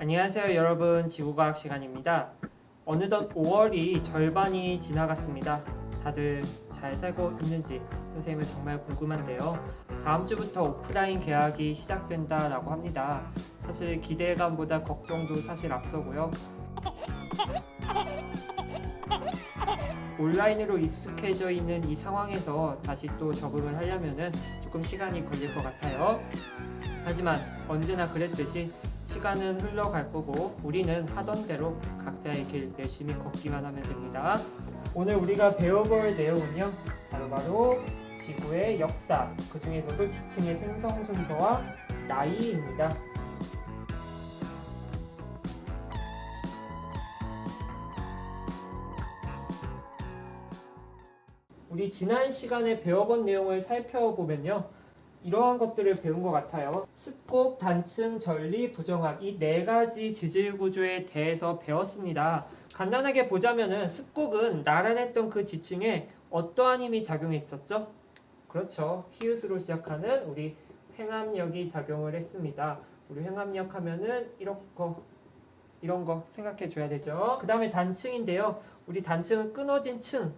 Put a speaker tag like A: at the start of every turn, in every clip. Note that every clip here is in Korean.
A: 안녕하세요 여러분, 지구과학 시간입니다. 어느덧 5월이 절반이 지나갔습니다. 다들 잘 살고 있는지 선생님은 정말 궁금한데요. 다음 주부터 오프라인 개학이 시작된다라고 합니다. 사실 기대감보다 걱정도 사실 앞서고요. 온라인으로 익숙해져 있는 이 상황에서 다시 또 적응을 하려면 조금 시간이 걸릴 것 같아요. 하지만 언제나 그랬듯이 시간은 흘러갈 거고 우리는 하던 대로 각자의 길 열심히 걷기만 하면 됩니다. 오늘 우리가 배워볼 내용은요, 바로 지구의 역사, 그 중에서도 지층의 생성 순서와 나이입니다. 우리 지난 시간에 배워본 내용을 살펴보면요, 이러한 것들을 배운 것 같아요. 습곡, 단층, 전리, 부정합, 이 네 가지 지질 구조에 대해서 배웠습니다. 간단하게 보자면은 습곡은 나란했던 그 지층에 어떠한 힘이 작용했었죠? 그렇죠. 히읗으로 시작하는 우리 횡압력이 작용을 했습니다. 우리 횡압력 하면은 이런 거 생각해 줘야 되죠. 그 다음에 단층인데요. 우리 단층은 끊어진 층,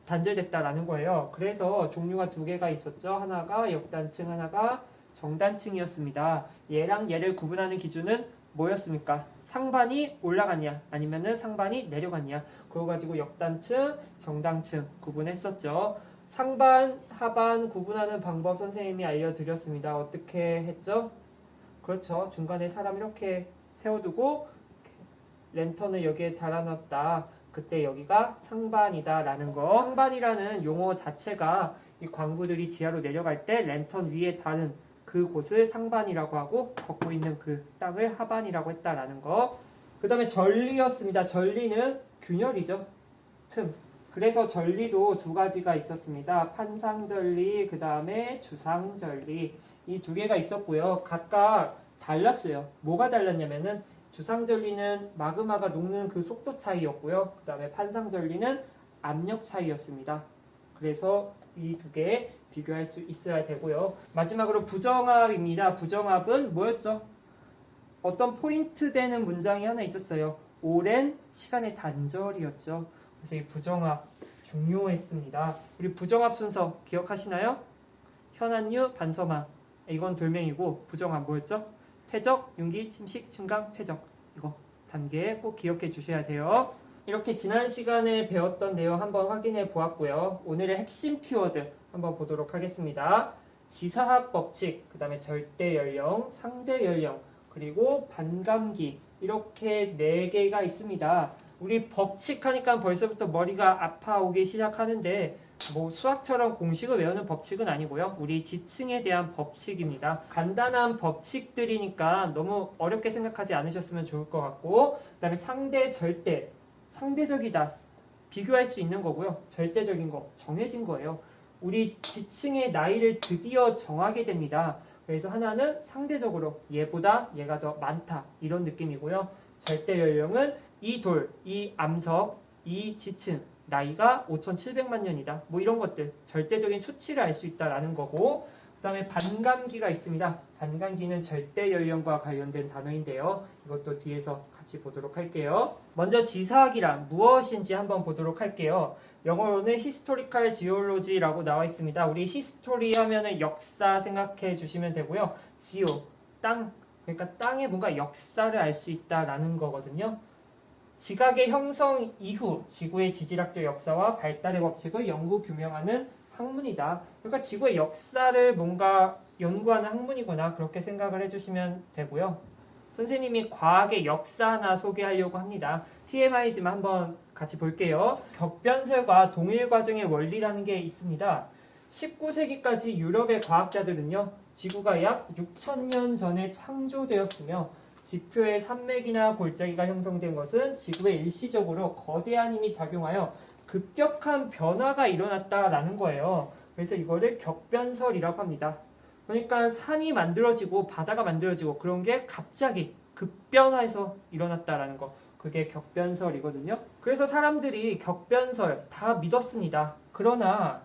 A: 단절됐다라는 거예요. 그래서 종류가 두 개가 있었죠. 하나가 역단층, 하나가 정단층이었습니다. 얘랑 얘를 구분하는 기준은 뭐였습니까? 상반이 올라갔냐 아니면은 상반이 내려갔냐, 그거 가지고 역단층, 정단층 구분했었죠. 상반, 하반 구분하는 방법 선생님이 알려드렸습니다. 어떻게 했죠? 그렇죠. 중간에 사람 이렇게 세워두고 랜턴을 여기에 달아놨다. 그때 여기가 상반이다 라는 거. 상반이라는 용어 자체가 이 광부들이 지하로 내려갈 때 랜턴 위에 다른 그곳을 상반이라고 하고 걷고 있는 그 땅을 하반이라고 했다라는 거. 그 다음에 전리였습니다. 전리는 균열이죠. 틈. 그래서 전리도 두 가지가 있었습니다. 판상전리, 그 다음에 주상전리. 이 두 개가 있었고요. 각각 달랐어요. 뭐가 달랐냐면은 주상전리는 마그마가 녹는 그 속도 차이였고요. 그 다음에 판상전리는 압력 차이였습니다. 그래서 이 두 개 비교할 수 있어야 되고요. 마지막으로 부정합입니다. 부정합은 뭐였죠? 어떤 포인트 되는 문장이 하나 있었어요. 오랜 시간의 단절이었죠. 그래서 이 부정합 중요했습니다. 우리 부정합 순서 기억하시나요? 현안류, 반서마. 이건 돌멩이고, 부정합 뭐였죠? 퇴적, 융기, 침식, 증강, 퇴적. 이거 단계 꼭 기억해 주셔야 돼요. 이렇게 지난 시간에 배웠던 내용 한번 확인해 보았고요. 오늘의 핵심 키워드 한번 보도록 하겠습니다. 지사학 법칙, 그 다음에 절대 연령, 상대 연령, 그리고 반감기, 이렇게 네 개가 있습니다. 우리 법칙 하니까 벌써부터 머리가 아파오기 시작하는데, 뭐 수학처럼 공식을 외우는 법칙은 아니고요. 우리 지층에 대한 법칙입니다. 간단한 법칙들이니까 너무 어렵게 생각하지 않으셨으면 좋을 것 같고, 그 다음에 상대, 절대, 상대적이다, 비교할 수 있는 거고요. 절대적인 거, 정해진 거예요. 우리 지층의 나이를 드디어 정하게 됩니다. 그래서 하나는 상대적으로 얘보다 얘가 더 많다, 이런 느낌이고요. 절대 연령은 이 돌, 이 암석, 이 지층 나이가 5,700만 년이다. 뭐 이런 것들, 절대적인 수치를 알 수 있다라는 거고, 그 다음에 반감기가 있습니다. 반감기는 절대 연령과 관련된 단어인데요. 이것도 뒤에서 같이 보도록 할게요. 먼저 지사학이란 무엇인지 한번 보도록 할게요. 영어로는 Historical Geology라고 나와 있습니다. 우리 히스토리 하면은 역사 생각해 주시면 되고요. 지오, 땅, 그러니까 땅의 뭔가 역사를 알 수 있다라는 거거든요. 지각의 형성 이후 지구의 지질학적 역사와 발달의 법칙을 연구 규명하는 학문이다. 그러니까 지구의 역사를 뭔가 연구하는 학문이구나, 그렇게 생각을 해주시면 되고요. 선생님이 과학의 역사 하나 소개하려고 합니다. TMI지만 한번 같이 볼게요. 격변설과 동일 과정의 원리라는 게 있습니다. 19세기까지 유럽의 과학자들은요, 지구가 약 6,000년 전에 창조되었으며 지표의 산맥이나 골짜기가 형성된 것은 지구에 일시적으로 거대한 힘이 작용하여 급격한 변화가 일어났다라는 거예요. 그래서 이거를 격변설이라고 합니다. 그러니까 산이 만들어지고 바다가 만들어지고 그런 게 갑자기 급변화해서 일어났다라는 거, 그게 격변설이거든요. 그래서 사람들이 격변설 다 믿었습니다. 그러나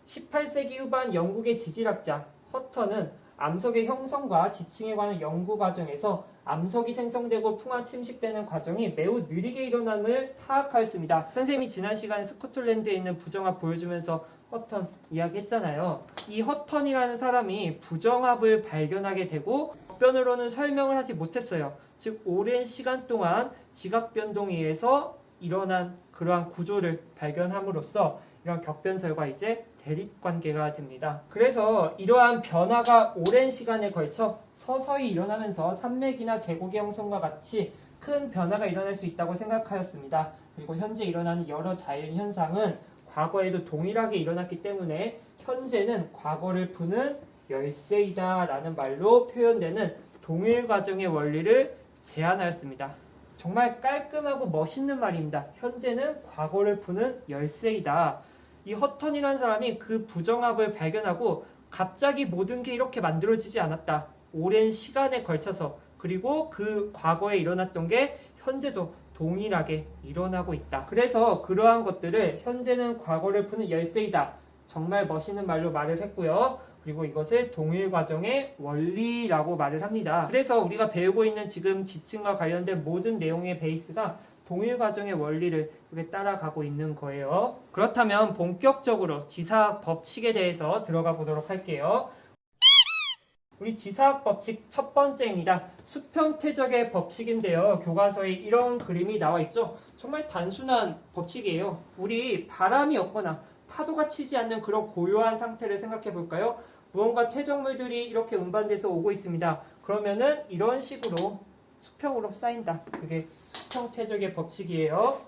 A: 18세기 후반 영국의 지질학자 허턴은 암석의 형성과 지층에 관한 연구 과정에서 암석이 생성되고 풍화 침식되는 과정이 매우 느리게 일어남을 파악하였습니다. 선생님이 지난 시간에 스코틀랜드에 있는 부정합 보여주면서 허턴 이야기했잖아요. 이 허턴이라는 사람이 부정합을 발견하게 되고 답변으로는 설명을 하지 못했어요. 즉 오랜 시간 동안 지각 변동에 의해서 일어난 그러한 구조를 발견함으로써 이런 격변설과 이제 대립관계가 됩니다. 그래서 이러한 변화가 오랜 시간에 걸쳐 서서히 일어나면서 산맥이나 계곡의 형성과 같이 큰 변화가 일어날 수 있다고 생각하였습니다. 그리고 현재 일어나는 여러 자연현상은 과거에도 동일하게 일어났기 때문에 현재는 과거를 푸는 열쇠이다 라는 말로 표현되는 동일 과정의 원리를 제안하였습니다. 정말 깔끔하고 멋있는 말입니다. 현재는 과거를 푸는 열쇠이다. 이 허턴이라는 사람이 그 부정합을 발견하고 갑자기 모든 게 이렇게 만들어지지 않았다. 오랜 시간에 걸쳐서 그리고 그 과거에 일어났던 게 현재도 동일하게 일어나고 있다. 그래서 그러한 것들을 현재는 과거를 푸는 열쇠이다. 정말 멋있는 말로 말을 했고요. 그리고 이것을 동일 과정의 원리라고 말을 합니다. 그래서 우리가 배우고 있는 지금 지층과 관련된 모든 내용의 베이스가 동일 과정의 원리를 이렇게 따라가고 있는 거예요. 그렇다면 본격적으로 지사학 법칙에 대해서 들어가 보도록 할게요. 우리 지사학 법칙 첫 번째입니다. 수평태적의 법칙인데요. 교과서에 이런 그림이 나와 있죠. 정말 단순한 법칙이에요. 우리 바람이 없거나 파도가 치지 않는 그런 고요한 상태를 생각해 볼까요? 무언가 퇴적물들이 이렇게 운반돼서 오고 있습니다. 그러면은 이런 식으로 수평으로 쌓인다. 그게 수평태적의 법칙이에요.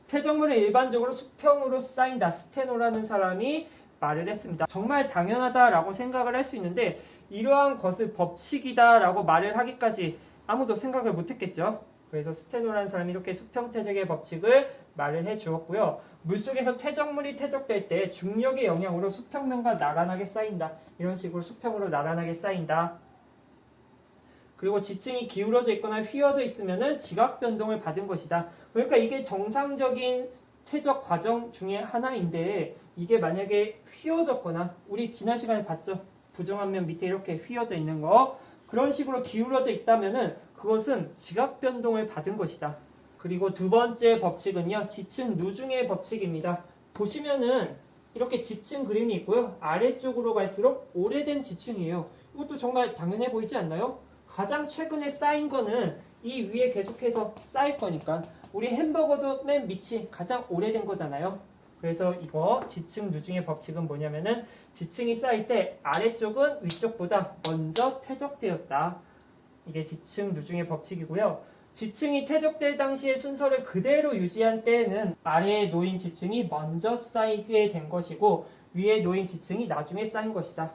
A: 퇴적물은 일반적으로 수평으로 쌓인다. 스테노라는 사람이 말을 했습니다. 정말 당연하다라고 생각을 할 수 있는데 이러한 것을 법칙이다라고 말을 하기까지 아무도 생각을 못했겠죠. 그래서 스테노라는 사람이 이렇게 수평태적의 법칙을 말을 해주었고요. 물속에서 퇴적물이 퇴적될 때 중력의 영향으로 수평면과 나란하게 쌓인다. 이런 식으로 수평으로 나란하게 쌓인다. 그리고 지층이 기울어져 있거나 휘어져 있으면 지각 변동을 받은 것이다. 그러니까 이게 정상적인 퇴적 과정 중에 하나인데 이게 만약에 휘어졌거나 우리 지난 시간에 봤죠? 부정한 면 밑에 이렇게 휘어져 있는 거 그런 식으로 기울어져 있다면은 그것은 지각 변동을 받은 것이다. 그리고 두 번째 법칙은요. 지층 누중의 법칙입니다. 보시면은 이렇게 지층 그림이 있고요. 아래쪽으로 갈수록 오래된 지층이에요. 이것도 정말 당연해 보이지 않나요? 가장 최근에 쌓인 거는 이 위에 계속해서 쌓일 거니까 우리 햄버거도 맨 밑이 가장 오래된 거잖아요. 그래서 이거 지층 누중의 법칙은 뭐냐면은 지층이 쌓일 때 아래쪽은 위쪽보다 먼저 퇴적되었다. 이게 지층 누중의 법칙이고요. 지층이 퇴적될 당시의 순서를 그대로 유지한 때에는 아래에 놓인 지층이 먼저 쌓이게 된 것이고 위에 놓인 지층이 나중에 쌓인 것이다.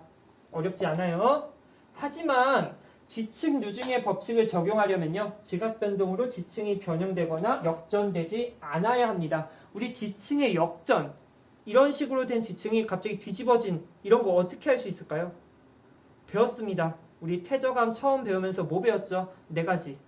A: 어렵지 않아요? 하지만 지층 누중의 법칙을 적용하려면요. 지각 변동으로 지층이 변형되거나 역전되지 않아야 합니다. 우리 지층의 역전, 이런 식으로 된 지층이 갑자기 뒤집어진 이런 거 어떻게 할 수 있을까요? 배웠습니다. 우리 퇴적암 처음 배우면서 뭐 배웠죠? 네 가지.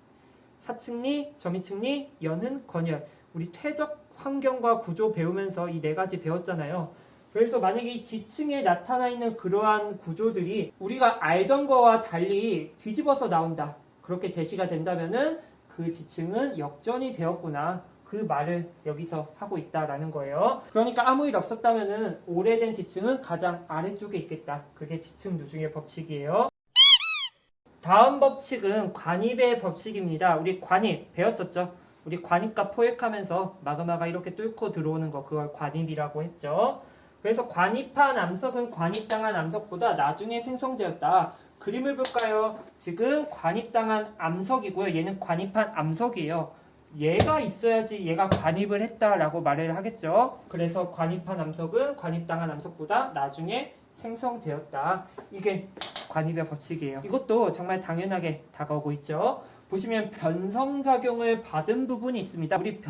A: 사층리, 점이층리, 연흔, 건열. 우리 퇴적 환경과 구조 배우면서 이 네 가지 배웠잖아요. 그래서 만약에 이 지층에 나타나 있는 그러한 구조들이 우리가 알던 거와 달리 뒤집어서 나온다. 그렇게 제시가 된다면은 그 지층은 역전이 되었구나. 그 말을 여기서 하고 있다라는 거예요. 그러니까 아무 일 없었다면은 오래된 지층은 가장 아래쪽에 있겠다. 그게 지층 누중의 법칙이에요. 다음 법칙은 관입의 법칙입니다. 우리 관입 배웠었죠? 우리 관입과 포획하면서 마그마가 이렇게 뚫고 들어오는 거 그걸 관입이라고 했죠. 그래서 관입한 암석은 관입당한 암석보다 나중에 생성되었다. 그림을 볼까요? 지금 관입당한 암석이고요. 얘는 관입한 암석이에요. 얘가 있어야지 얘가 관입을 했다라고 말을 하겠죠. 그래서 관입한 암석은 관입당한 암석보다 나중에 생성되었다. 이게 관입의 법칙이에요. 이것도 정말 당연하게 다가오고 있죠. 보시면 변성작용을 받은 부분이 있습니다. 우리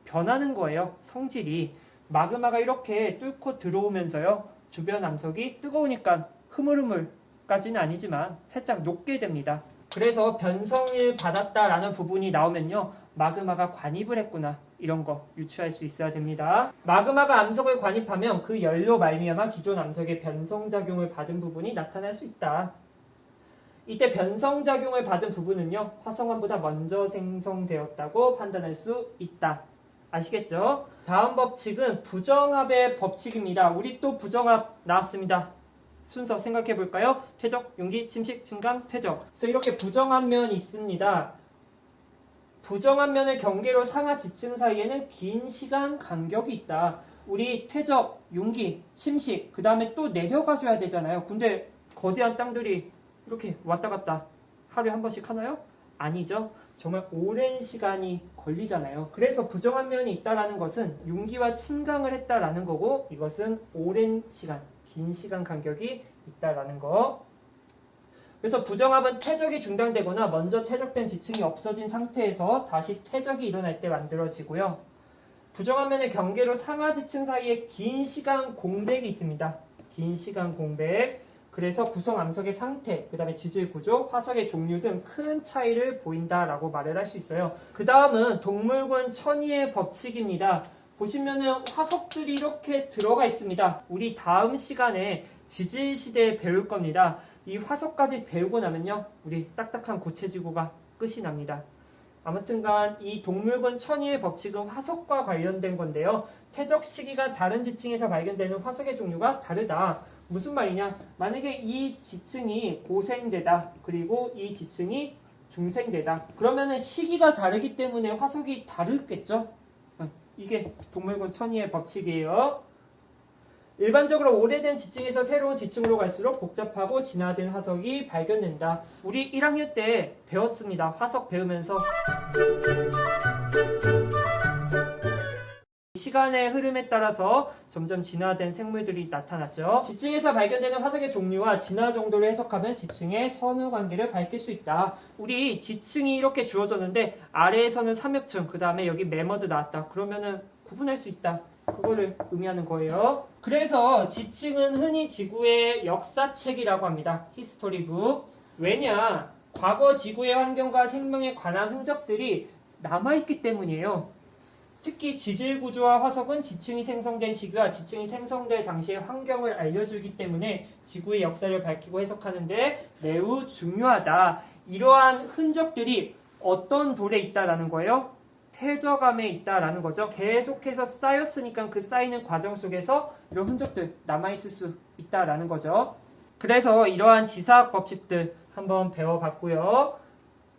A: 변하는 거예요. 성질이. 마그마가 이렇게 뚫고 들어오면서요. 주변 암석이 뜨거우니까 흐물흐물까지는 아니지만 살짝 녹게 됩니다. 그래서 변성을 받았다라는 부분이 나오면요. 마그마가 관입을 했구나. 이런 거 유추할 수 있어야 됩니다. 마그마가 암석을 관입하면 그 열로 말미암아 기존 암석의 변성작용을 받은 부분이 나타날 수 있다. 이때 변성작용을 받은 부분은요, 화성암보다 먼저 생성되었다고 판단할 수 있다. 아시겠죠? 다음 법칙은 부정합의 법칙입니다. 우리 또 부정합 나왔습니다. 순서 생각해 볼까요? 퇴적, 용기, 침식, 증강, 퇴적. 그래서 이렇게 부정한 면이 있습니다. 부정한 면을 경계로 상하 지층 사이에는 긴 시간 간격이 있다. 우리 퇴적, 용기, 침식, 그 다음에 또 내려가 줘야 되잖아요. 근데 거대한 땅들이 이렇게 왔다 갔다 하루에 한 번씩 하나요? 아니죠. 정말 오랜 시간이 걸리잖아요. 그래서 부정한 면이 있다라는 것은 융기와 침강을 했다라는 거고, 이것은 오랜 시간, 긴 시간 간격이 있다라는 거. 그래서 부정합은 퇴적이 중단되거나 먼저 퇴적된 지층이 없어진 상태에서 다시 퇴적이 일어날 때 만들어지고요. 부정한 면의 경계로 상하 지층 사이에 긴 시간 공백이 있습니다. 긴 시간 공백. 그래서 구성 암석의 상태, 그 다음에 지질 구조, 화석의 종류 등 큰 차이를 보인다라고 말을 할 수 있어요. 그 다음은 동물군 천이의 법칙입니다. 보시면은 화석들이 이렇게 들어가 있습니다. 우리 다음 시간에 지질 시대에 배울 겁니다. 이 화석까지 배우고 나면요, 우리 딱딱한 고체지구가 끝이 납니다. 아무튼간 이 동물군 천이의 법칙은 화석과 관련된 건데요. 퇴적 시기가 다른 지층에서 발견되는 화석의 종류가 다르다. 무슨 말이냐? 만약에 이 지층이 고생대다, 그리고 이 지층이 중생대다. 그러면은 시기가 다르기 때문에 화석이 다르겠죠? 이게 동물군 천이의 법칙이에요. 일반적으로 오래된 지층에서 새로운 지층으로 갈수록 복잡하고 진화된 화석이 발견된다. 우리 1학년 때 배웠습니다. 화석 배우면서. 시간의 흐름에 따라서 점점 진화된 생물들이 나타났죠. 지층에서 발견되는 화석의 종류와 진화 정도를 해석하면 지층의 선후 관계를 밝힐 수 있다. 우리 지층이 이렇게 주어졌는데 아래에서는 삼엽층, 그 다음에 여기 매머드 나왔다. 그러면은 구분할 수 있다. 그거를 의미하는 거예요. 그래서 지층은 흔히 지구의 역사책이라고 합니다. 히스토리북. 왜냐? 과거 지구의 환경과 생명에 관한 흔적들이 남아있기 때문이에요. 특히 지질 구조와 화석은 지층이 생성된 시기와 지층이 생성될 당시의 환경을 알려주기 때문에 지구의 역사를 밝히고 해석하는데 매우 중요하다. 이러한 흔적들이 어떤 돌에 있다라는 거예요? 퇴적암에 있다라는 거죠. 계속해서 쌓였으니까 그 쌓이는 과정 속에서 이런 흔적들 남아있을 수 있다라는 거죠. 그래서 이러한 지사학 법칙들 한번 배워봤고요.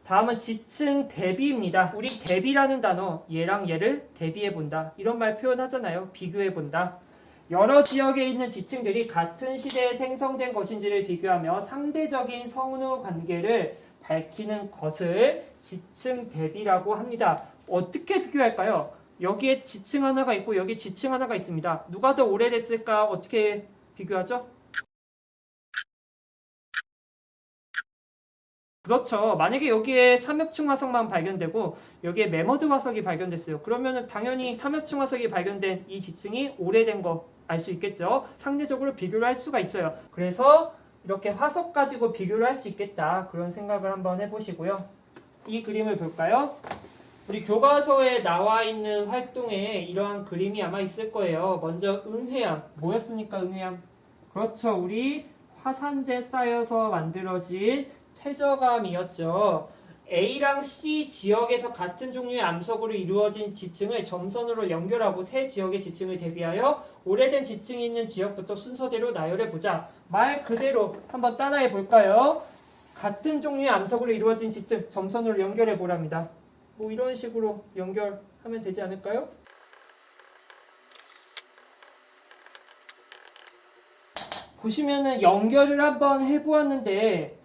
A: 다음은 지층 대비입니다. 우리 대비라는 단어, 얘랑 얘를 대비해본다. 이런 말 표현하잖아요. 비교해본다. 여러 지역에 있는 지층들이 같은 시대에 생성된 것인지를 비교하며 상대적인 선후 관계를 밝히는 것을 지층 대비라고 합니다. 어떻게 비교할까요? 여기에 지층 하나가 있고 여기 지층 하나가 있습니다. 누가 더 오래됐을까? 어떻게 비교하죠? 그렇죠. 만약에 여기에 삼엽층 화석만 발견되고 여기에 매머드 화석이 발견됐어요. 그러면 당연히 삼엽층 화석이 발견된 이 지층이 오래된 거 알 수 있겠죠. 상대적으로 비교를 할 수가 있어요. 그래서 이렇게 화석 가지고 비교를 할 수 있겠다. 그런 생각을 한번 해보시고요. 이 그림을 볼까요? 우리 교과서에 나와 있는 활동에 이러한 그림이 아마 있을 거예요. 먼저 은회암. 뭐였습니까, 은회암? 그렇죠. 우리 화산재 쌓여서 만들어진 퇴적암이었죠. A랑 C 지역에서 같은 종류의 암석으로 이루어진 지층을 점선으로 연결하고 세 지역의 지층을 대비하여 오래된 지층이 있는 지역부터 순서대로 나열해보자. 말 그대로 한번 따라해 볼까요? 같은 종류의 암석으로 이루어진 지층 점선으로 연결해보랍니다. 뭐 이런 식으로 연결하면 되지 않을까요? 보시면은 연결을 한번 해보았는데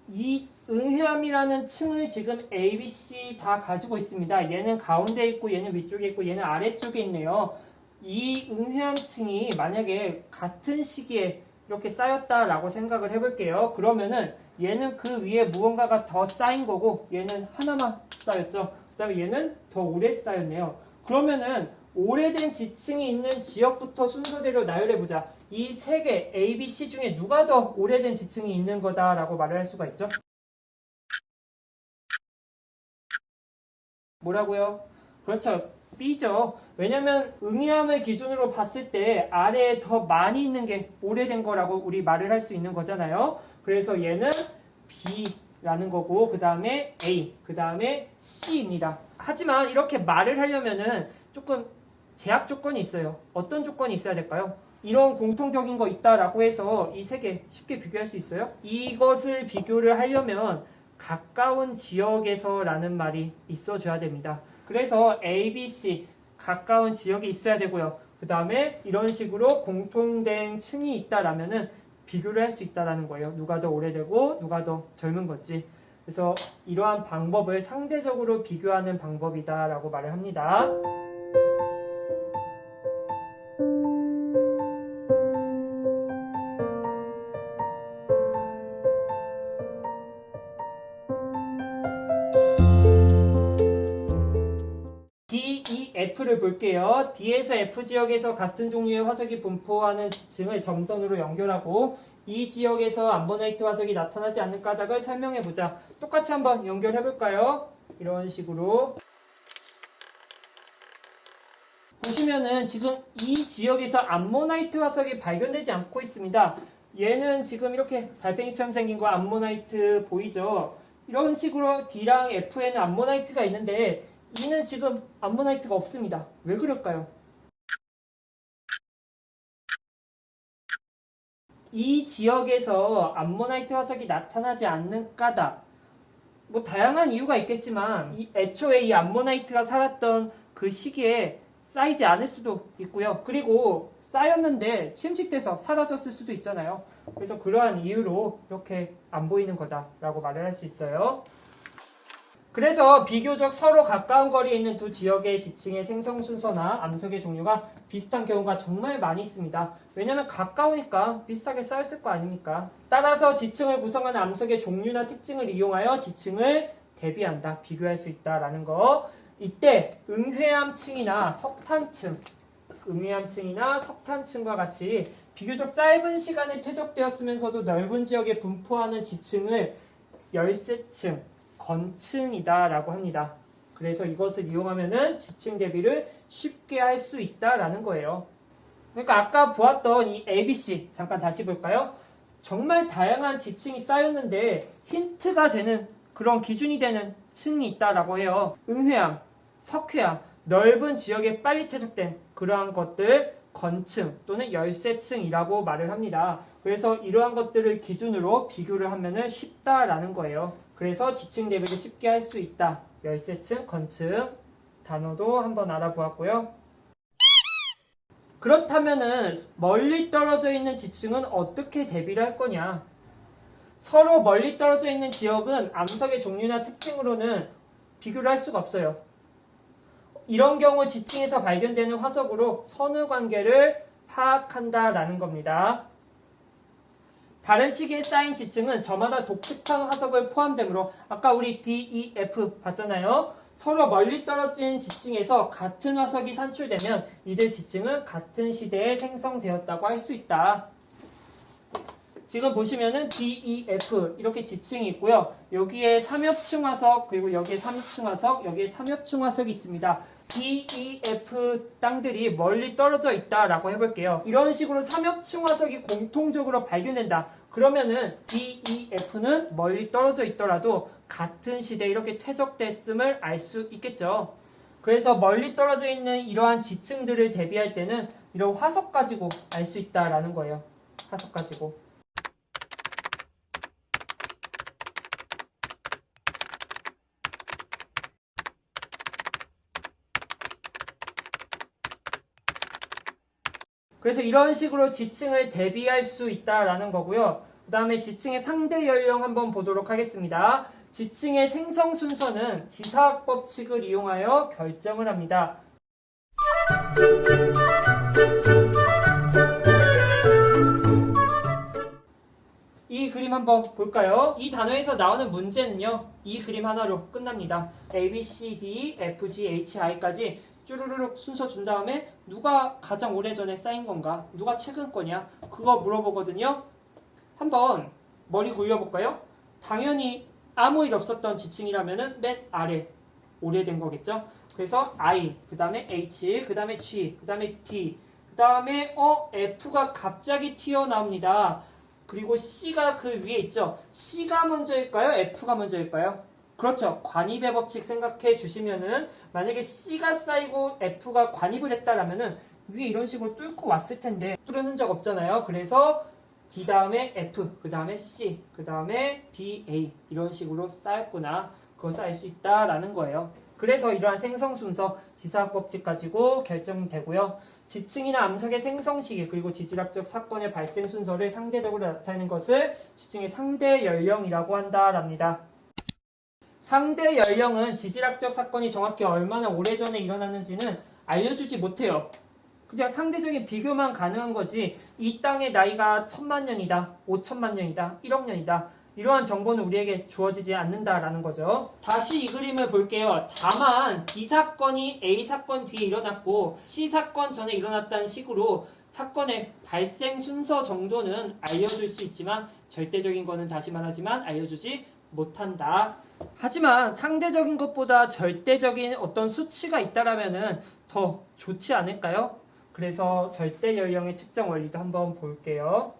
A: 이 응해암이라는 층을 지금 A, B, C 다 가지고 있습니다. 얘는 가운데 있고 얘는 위쪽에 있고 얘는 아래쪽에 있네요. 이 응해암층이 만약에 같은 시기에 이렇게 쌓였다라고 생각을 해볼게요. 그러면은 얘는 그 위에 무언가가 더 쌓인 거고 얘는 하나만 쌓였죠. 그 다음에 얘는 더 오래 쌓였네요. 그러면은 오래된 지층이 있는 지역부터 순서대로 나열해보자. 이 세 개 A, B, C 중에 누가 더 오래된 지층이 있는 거다라고 말을 할 수가 있죠. 뭐라고요? 그렇죠. B죠. 왜냐면 응이암을 기준으로 봤을 때 아래에 더 많이 있는 게 오래된 거라고 우리 말을 할 수 있는 거잖아요. 그래서 얘는 B라는 거고 그 다음에 A, 그 다음에 C입니다. 하지만 이렇게 말을 하려면은 조금 제약 조건이 있어요. 어떤 조건이 있어야 될까요? 이런 공통적인 거 있다라고 해서 이 세 개 쉽게 비교할 수 있어요? 이것을 비교를 하려면 가까운 지역에서라는 말이 있어줘야 됩니다. 그래서 A, B, C 가까운 지역에 있어야 되고요. 그 다음에 이런 식으로 공통된 층이 있다라면은 비교를 할 수 있다라는 거예요. 누가 더 오래되고 누가 더 젊은 건지. 그래서 이러한 방법을 상대적으로 비교하는 방법이다라고 말을 합니다. D, E, F를 볼게요. D에서 F 지역에서 같은 종류의 화석이 분포하는 지층을 점선으로 연결하고 이 지역에서 암모나이트 화석이 나타나지 않는 까닭을 설명해보자. 똑같이 한번 연결해볼까요? 이런 식으로 보시면은 지금 이 지역에서 암모나이트 화석이 발견되지 않고 있습니다. 얘는 지금 이렇게 달팽이처럼 생긴 거 암모나이트 보이죠? 이런 식으로 D랑 F에는 암모나이트가 있는데 E는 지금 암모나이트가 없습니다. 왜 그럴까요? 이 지역에서 암모나이트 화석이 나타나지 않는 까닭, 뭐 다양한 이유가 있겠지만 애초에 이 암모나이트가 살았던 그 시기에 쌓이지 않을 수도 있고요. 그리고 쌓였는데 침식돼서 사라졌을 수도 있잖아요. 그래서 그러한 이유로 이렇게 안 보이는 거다라고 말을 할 수 있어요. 그래서 비교적 서로 가까운 거리에 있는 두 지역의 지층의 생성 순서나 암석의 종류가 비슷한 경우가 정말 많이 있습니다. 왜냐하면 가까우니까 비슷하게 쌓였을 거 아닙니까? 따라서 지층을 구성하는 암석의 종류나 특징을 이용하여 지층을 대비한다, 비교할 수 있다라는 거. 이때 응회암층이나 석탄층, 응회암층이나 석탄층과 같이 비교적 짧은 시간에 퇴적되었으면서도 넓은 지역에 분포하는 지층을 열쇠층, 건층이다라고 합니다. 그래서 이것을 이용하면은 지층 대비를 쉽게 할 수 있다라는 거예요. 그러니까 아까 보았던 이 ABC 잠깐 다시 볼까요? 정말 다양한 지층이 쌓였는데 힌트가 되는 그런 기준이 되는 층이 있다라고 해요. 응회암, 석회암, 넓은 지역에 빨리 퇴적된 그러한 것들 건층 또는 열쇠층이라고 말을 합니다. 그래서 이러한 것들을 기준으로 비교를 하면은 쉽다라는 거예요. 그래서 지층 대비를 쉽게 할 수 있다. 열쇠층, 건층 단어도 한번 알아보았고요. 그렇다면은 멀리 떨어져 있는 지층은 어떻게 대비를 할 거냐? 서로 멀리 떨어져 있는 지역은 암석의 종류나 특징으로는 비교를 할 수가 없어요. 이런 경우 지층에서 발견되는 화석으로 선후 관계를 파악한다라는 겁니다. 다른 시기에 쌓인 지층은 저마다 독특한 화석을 포함되므로 아까 우리 D, E, F 봤잖아요. 서로 멀리 떨어진 지층에서 같은 화석이 산출되면 이들 지층은 같은 시대에 생성되었다고 할 수 있다. 지금 보시면은 D, E, F 이렇게 지층이 있고요. 여기에 삼엽층 화석, 그리고 여기에 삼엽층 화석, 여기에 삼엽층 화석이 있습니다. D, E, F 땅들이 멀리 떨어져 있다라고 해볼게요. 이런 식으로 삼엽층 화석이 공통적으로 발견된다. 그러면은 D, E, F는 멀리 떨어져 있더라도 같은 시대에 이렇게 퇴적됐음을 알 수 있겠죠. 그래서 멀리 떨어져 있는 이러한 지층들을 대비할 때는 이런 화석 가지고 알 수 있다라는 거예요. 화석 가지고. 그래서 이런 식으로 지층을 대비할 수 있다라는 거고요. 그 다음에 지층의 상대 연령 한번 보도록 하겠습니다. 지층의 생성 순서는 지사학 법칙을 이용하여 결정을 합니다. 이 그림 한번 볼까요? 이 단어에서 나오는 문제는요. 이 그림 하나로 끝납니다. A, B, C, D, F, G, H, I까지 쭈루루룩 순서 준 다음에 누가 가장 오래전에 쌓인 건가? 누가 최근 거냐? 그거 물어보거든요. 한번 머리 굴려볼까요? 당연히 아무 일 없었던 지층이라면은 맨 아래 오래된 거겠죠? 그래서 I, 그 다음에 H, 그 다음에 G, 그 다음에 D, 그 다음에 F가 갑자기 튀어나옵니다. 그리고 C가 그 위에 있죠. C가 먼저일까요? F가 먼저일까요? 그렇죠. 관입의 법칙 생각해 주시면은 만약에 C가 쌓이고 F가 관입을 했다라면은 위에 이런 식으로 뚫고 왔을 텐데 뚫은 흔적 없잖아요. 그래서 D 다음에 F, 그 다음에 C, 그 다음에 B, A 이런 식으로 쌓였구나. 그걸 쌓일 수 있다라는 거예요. 그래서 이러한 생성 순서, 지사학 법칙 가지고 결정되고요. 지층이나 암석의 생성 시기 그리고 지질학적 사건의 발생 순서를 상대적으로 나타내는 것을 지층의 상대 연령이라고 한다랍니다. 상대 연령은 지질학적 사건이 정확히 얼마나 오래전에 일어났는지는 알려주지 못해요. 그냥 상대적인 비교만 가능한 거지 이 땅의 나이가 1000만 년이다, 5천만 년이다, 1억 년이다 이러한 정보는 우리에게 주어지지 않는다라는 거죠. 다시 이 그림을 볼게요. 다만 B 사건이 A 사건 뒤에 일어났고 C 사건 전에 일어났다는 식으로 사건의 발생 순서 정도는 알려줄 수 있지만 절대적인 거는 다시 말하지만 알려주지 못한다. 하지만 상대적인 것보다 절대적인 어떤 수치가 있다라면은 더 좋지 않을까요? 그래서 절대 연령의 측정 원리도 한번 볼게요.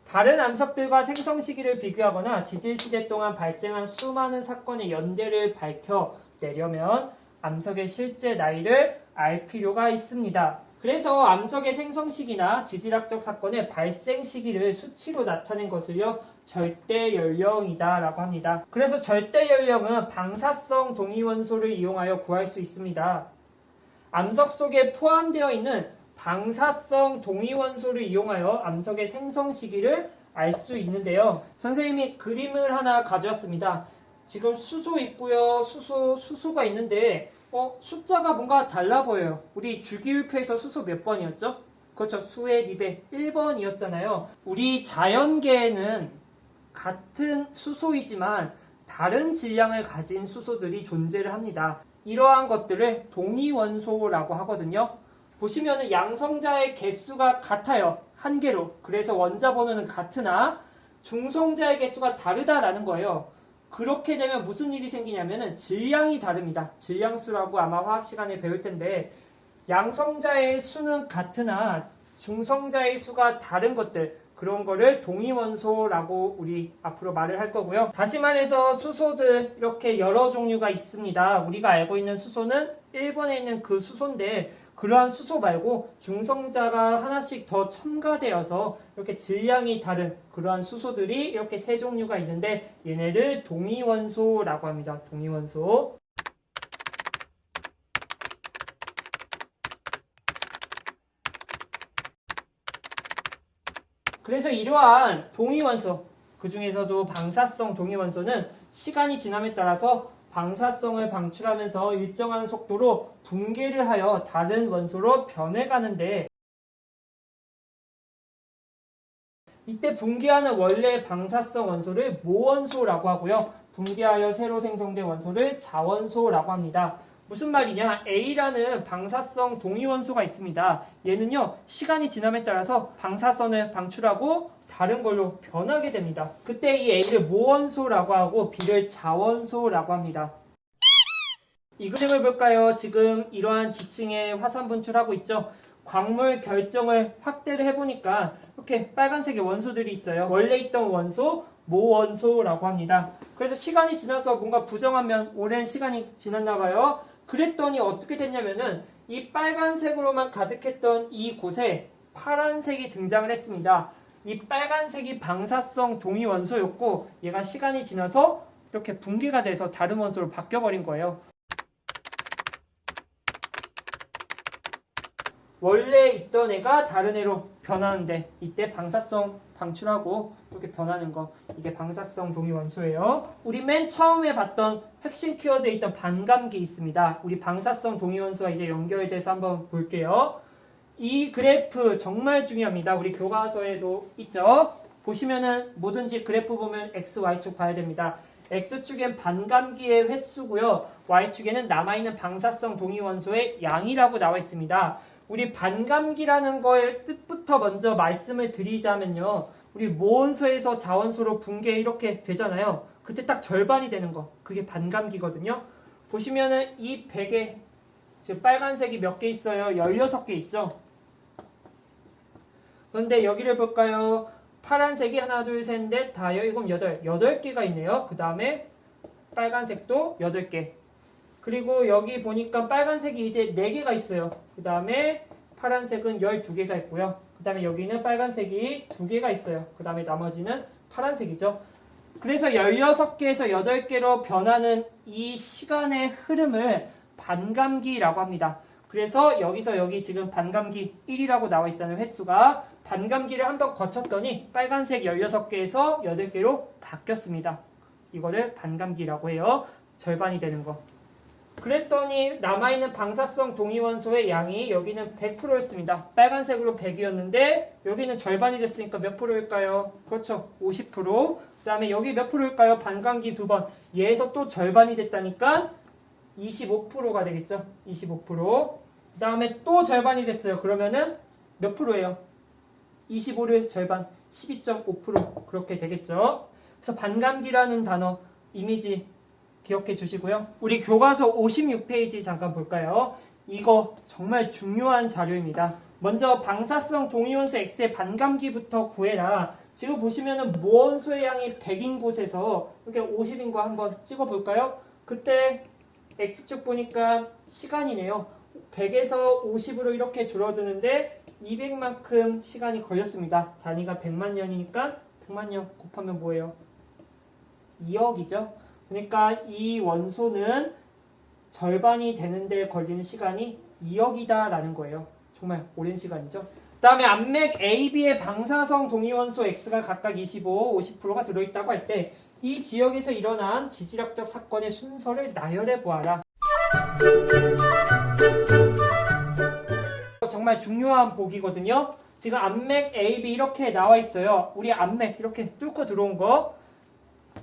A: 다른 암석들과 생성 시기를 비교하거나 지질 시대 동안 발생한 수많은 사건의 연대를 밝혀내려면 암석의 실제 나이를 알 필요가 있습니다. 그래서 암석의 생성 시기나 지질학적 사건의 발생 시기를 수치로 나타낸 것을요 절대 연령이다 라고 합니다. 그래서 절대 연령은 방사성 동위원소를 이용하여 구할 수 있습니다. 암석 속에 포함되어 있는 방사성 동위원소를 이용하여 암석의 생성 시기를 알 수 있는데요. 선생님이 그림을 하나 가져왔습니다. 지금 수소 있고요. 수소가 있는데 숫자가 뭔가 달라 보여요. 우리 주기율표에서 수소 몇 번이었죠? 그렇죠. 수의 립에 1번이었잖아요. 우리 자연계에는 같은 수소이지만 다른 질량을 가진 수소들이 존재를 합니다. 이러한 것들을 동위원소라고 하거든요. 보시면 양성자의 개수가 같아요. 한 개로. 그래서 원자 번호는 같으나 중성자의 개수가 다르다라는 거예요. 그렇게 되면 무슨 일이 생기냐면은 질량이 다릅니다. 질량수라고 아마 화학 시간에 배울 텐데 양성자의 수는 같으나 중성자의 수가 다른 것들 그런 거를 동위원소라고 우리 앞으로 말을 할 거고요. 다시 말해서 수소들 이렇게 여러 종류가 있습니다. 우리가 알고 있는 수소는 1번에 있는 그 수소인데 그러한 수소 말고 중성자가 하나씩 더 첨가되어서 이렇게 질량이 다른 그러한 수소들이 이렇게 세 종류가 있는데 얘네를 동위원소라고 합니다. 동위원소. 그래서 이러한 동위원소, 그 중에서도 방사성 동위원소는 시간이 지남에 따라서 방사성을 방출하면서 일정한 속도로 붕괴를 하여 다른 원소로 변해가는데 이때 붕괴하는 원래 방사성 원소를 모원소라고 하고요. 붕괴하여 새로 생성된 원소를 자원소라고 합니다. 무슨 말이냐? A라는 방사성 동위원소가 있습니다. 얘는요, 시간이 지남에 따라서 방사선을 방출하고 다른 걸로 변하게 됩니다. 그때 이 A를 모원소라고 하고 B를 자원소라고 합니다. 이 그림을 볼까요? 지금 이러한 지층에 화산 분출하고 있죠? 광물 결정을 확대를 해보니까 이렇게 빨간색의 원소들이 있어요. 원래 있던 원소, 모원소라고 합니다. 그래서 시간이 지나서 뭔가 부정하면 오랜 시간이 지났나 봐요. 그랬더니 어떻게 됐냐면은 이 빨간색으로만 가득했던 이곳에 파란색이 등장을 했습니다. 이 빨간색이 방사성 동위원소였고 얘가 시간이 지나서 이렇게 붕괴가 돼서 다른 원소로 바뀌어버린 거예요. 원래 있던 애가 다른 애로 변하는데 이때 방사성 방출하고 이렇게 변하는 거 이게 방사성 동위원소예요. 우리 맨 처음에 봤던 핵심 키워드에 있던 반감기 있습니다. 우리 방사성 동위원소와 이제 연결돼서 한번 볼게요. 이 그래프 정말 중요합니다. 우리 교과서에도 있죠. 보시면은 뭐든지 그래프 보면 X, Y축 봐야 됩니다. X축엔 반감기의 횟수고요. Y축에는 남아있는 방사성 동위원소의 양이라고 나와 있습니다. 우리 반감기라는 거의 뜻부터 먼저 말씀을 드리자면요. 우리 모원소에서 자원소로 붕괴 이렇게 되잖아요. 그때 딱 절반이 되는 거. 그게 반감기거든요. 보시면은 이 백에 지금 빨간색이 몇 개 있어요? 16개 있죠? 그런데 여기를 볼까요? 파란색이 하나, 둘, 셋, 넷, 다, 일곱, 여덟. 8개가 있네요. 그 다음에 빨간색도 8개. 그리고 여기 보니까 빨간색이 이제 4개가 있어요. 그 다음에 파란색은 12개가 있고요. 그 다음에 여기는 빨간색이 2개가 있어요. 그 다음에 나머지는 파란색이죠. 그래서 16개에서 8개로 변하는 이 시간의 흐름을 반감기라고 합니다. 그래서 여기서 여기 지금 반감기 1이라고 나와 있잖아요. 횟수가. 반감기를 한번 거쳤더니 빨간색 16개에서 8개로 바뀌었습니다. 이거를 반감기라고 해요. 절반이 되는 거. 그랬더니 남아있는 방사성 동위원소의 양이 여기는 100%였습니다. 빨간색으로 100이었는데 여기는 절반이 됐으니까 몇 프로일까요? 그렇죠. 50%. 그 다음에 여기 몇 프로일까요? 반감기 2번. 얘에서 또 절반이 됐다니까 25%가 되겠죠. 25%. 그 다음에 또 절반이 됐어요. 그러면은 몇 프로예요? 25를 절반 12.5% 그렇게 되겠죠. 그래서 반감기라는 단어 이미지 기억해 주시고요. 우리 교과서 56페이지 잠깐 볼까요? 이거 정말 중요한 자료입니다. 먼저 방사성 동위원소 X의 반감기부터 구해라. 지금 보시면은 무원소의 양이 100인 곳에서 이렇게 50인 거 한번 찍어 볼까요? 그때 X축 보니까 시간이네요. 100에서 50으로 이렇게 줄어드는데 200만큼 시간이 걸렸습니다. 단위가 100만 년이니까 100만 년 곱하면 뭐예요? 2억이죠. 그러니까 이 원소는 절반이 되는데 걸리는 시간이 2억이다 라는 거예요. 정말 오랜 시간이죠. 그 다음에 암맥 A, B의 방사성 동위원소 X가 각각 25, 50%가 들어있다고 할 때 이 지역에서 일어난 지질학적 사건의 순서를 나열해 보아라. 정말 중요한 보기거든요. 지금 암맥 A, B 이렇게 나와 있어요. 우리 암맥 이렇게 뚫고 들어온 거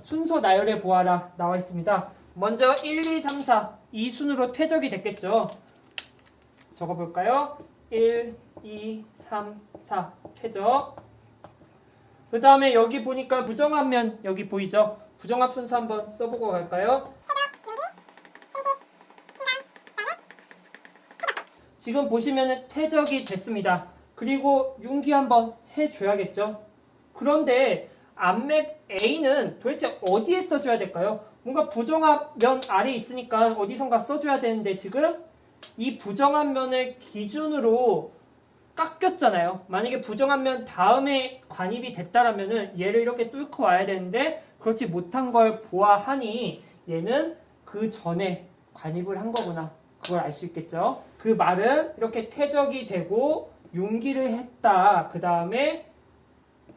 A: 순서 나열해 보아라 나와 있습니다. 먼저 1, 2, 3, 4 이 순으로 퇴적이 됐겠죠. 적어볼까요? 1, 2, 3, 4 퇴적. 그 다음에 여기 보니까 부정합면 여기 보이죠? 부정합 순서 한번 써보고 갈까요? 지금 보시면 퇴적이 됐습니다. 그리고 융기 한번 해줘야겠죠. 그런데 암맥 A는 도대체 어디에 써줘야 될까요? 뭔가 부정합 면 아래 있으니까 어디선가 써줘야 되는데 지금 이 부정합 면을 기준으로 깎였잖아요. 만약에 부정합 면 다음에 관입이 됐다라면은 얘를 이렇게 뚫고 와야 되는데 그렇지 못한 걸 보아하니 얘는 그 전에 관입을 한 거구나. 그걸 알 수 있겠죠. 그 말은 이렇게 퇴적이 되고 융기를 했다. 그 다음에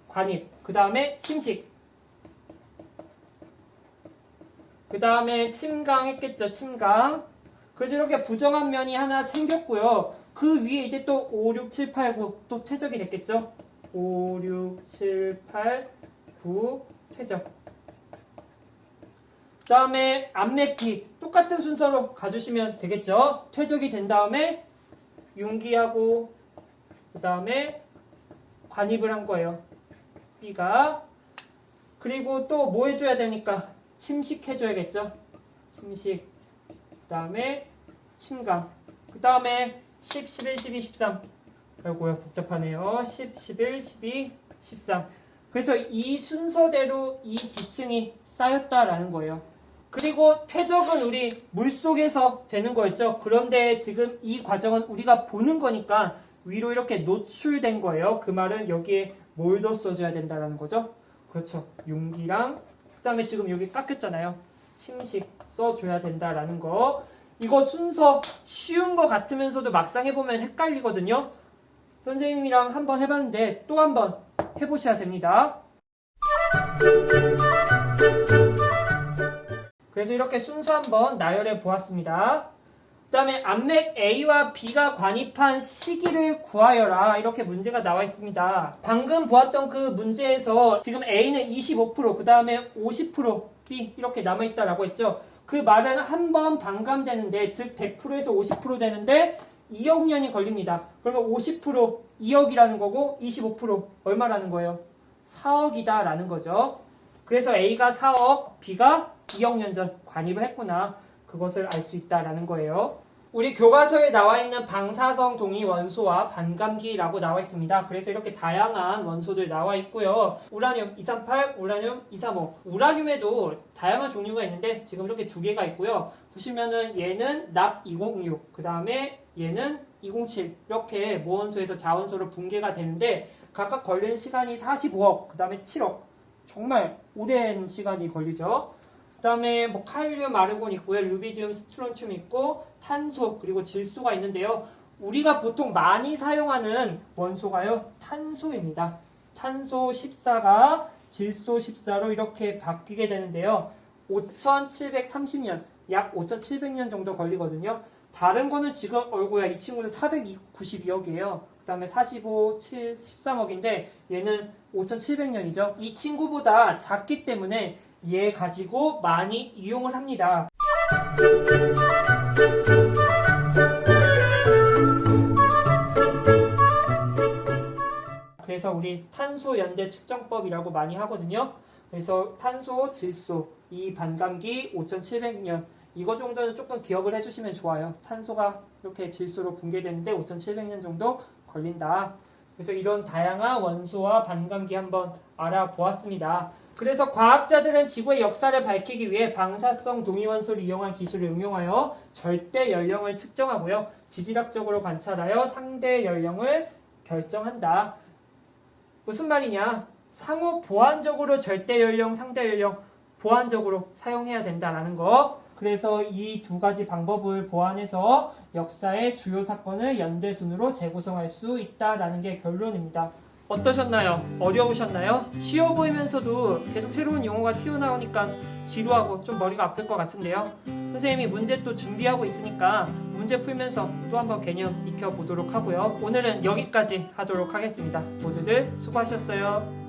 A: 관입, 그 다음에 침식, 그 다음에 침강했겠죠. 침강. 그래서 이렇게 부정한 면이 하나 생겼고요. 그 위에 이제 또 5, 6, 7, 8, 9 또 퇴적이 됐겠죠. 5, 6, 7, 8, 9 퇴적. 그 다음에 암맥 B 똑같은 순서로 가주시면 되겠죠. 퇴적이 된 다음에 융기하고 그 다음에 관입을 한 거예요. B가. 그리고 또 뭐 해줘야 되니까 침식해줘야겠죠. 침식. 그 다음에 침강. 그 다음에 10, 11, 12, 13. 아이고야 복잡하네요. 10, 11, 12, 13. 그래서 이 순서대로 이 지층이 쌓였다라는 거예요. 그리고 퇴적은 우리 물속에서 되는 거였죠. 그런데 지금 이 과정은 우리가 보는 거니까 위로 이렇게 노출된 거예요. 그 말은 여기에 뭘 더 써줘야 된다는 거죠. 그렇죠. 융기랑 그 다음에 지금 여기 깎였잖아요. 침식 써줘야 된다라는 거. 이거 순서 쉬운 거 같으면서도 막상 해보면 헷갈리거든요. 선생님이랑 한번 해봤는데 또 한번 해보셔야 됩니다. 그래서 이렇게 순서 한번 나열해 보았습니다. 그 다음에 암맥 A와 B가 관입한 시기를 구하여라. 이렇게 문제가 나와 있습니다. 방금 보았던 그 문제에서 지금 A는 25%, 그 다음에 50% B 이렇게 남아있다라고 했죠. 그 말은 한 번 반감되는데, 즉 100%에서 50% 되는데 2억 년이 걸립니다. 그러면 50% 2억이라는 거고 25% 얼마라는 거예요? 4억이다 라는 거죠. 그래서 A가 4억, B가 2억 년 전 관입을 했구나. 그것을 알 수 있다라는 거예요. 우리 교과서에 나와 있는 방사성 동위 원소와 반감기라고 나와 있습니다. 그래서 이렇게 다양한 원소들 나와 있고요. 우라늄 238, 우라늄 235. 우라늄에도 다양한 종류가 있는데 지금 이렇게 두 개가 있고요. 보시면은 얘는 납 206, 그 다음에 얘는 207. 이렇게 모원소에서 자원소로 분개가 되는데 각각 걸리는 시간이 45억, 그 다음에 7억. 정말 오랜 시간이 걸리죠. 그 다음에 뭐 칼륨, 아르곤 있고요. 루비디움, 스트론튬 있고 탄소 그리고 질소가 있는데요. 우리가 보통 많이 사용하는 원소가요. 탄소입니다. 탄소 14가 질소 14로 이렇게 바뀌게 되는데요. 5730년, 약 5700년 정도 걸리거든요. 다른 거는 지금 이 친구는 492억이에요. 그 다음에 45, 7, 13억인데 얘는 5700년이죠. 이 친구보다 작기 때문에 얘 가지고 많이 이용을 합니다. 그래서 우리 탄소 연대 측정법이라고 많이 하거든요. 그래서 탄소, 질소, 이 반감기 5700년 이거 정도는 조금 기억을 해주시면 좋아요. 탄소가 이렇게 질소로 붕괴되는데 5700년 정도 걸린다. 그래서 이런 다양한 원소와 반감기 한번 알아보았습니다. 그래서 과학자들은 지구의 역사를 밝히기 위해 방사성 동위원소를 이용한 기술을 응용하여 절대 연령을 측정하고요. 지질학적으로 관찰하여 상대 연령을 결정한다. 무슨 말이냐? 상호 보완적으로 절대 연령, 상대 연령 보완적으로 사용해야 된다라는 거. 그래서 이 두 가지 방법을 보완해서 역사의 주요 사건을 연대순으로 재구성할 수 있다라는 게 결론입니다. 어떠셨나요? 어려우셨나요? 쉬워 보이면서도 계속 새로운 용어가 튀어나오니까 지루하고 좀 머리가 아플 것 같은데요. 선생님이 문제 또 준비하고 있으니까 문제 풀면서 또 한번 개념 익혀보도록 하고요. 오늘은 여기까지 하도록 하겠습니다. 모두들 수고하셨어요.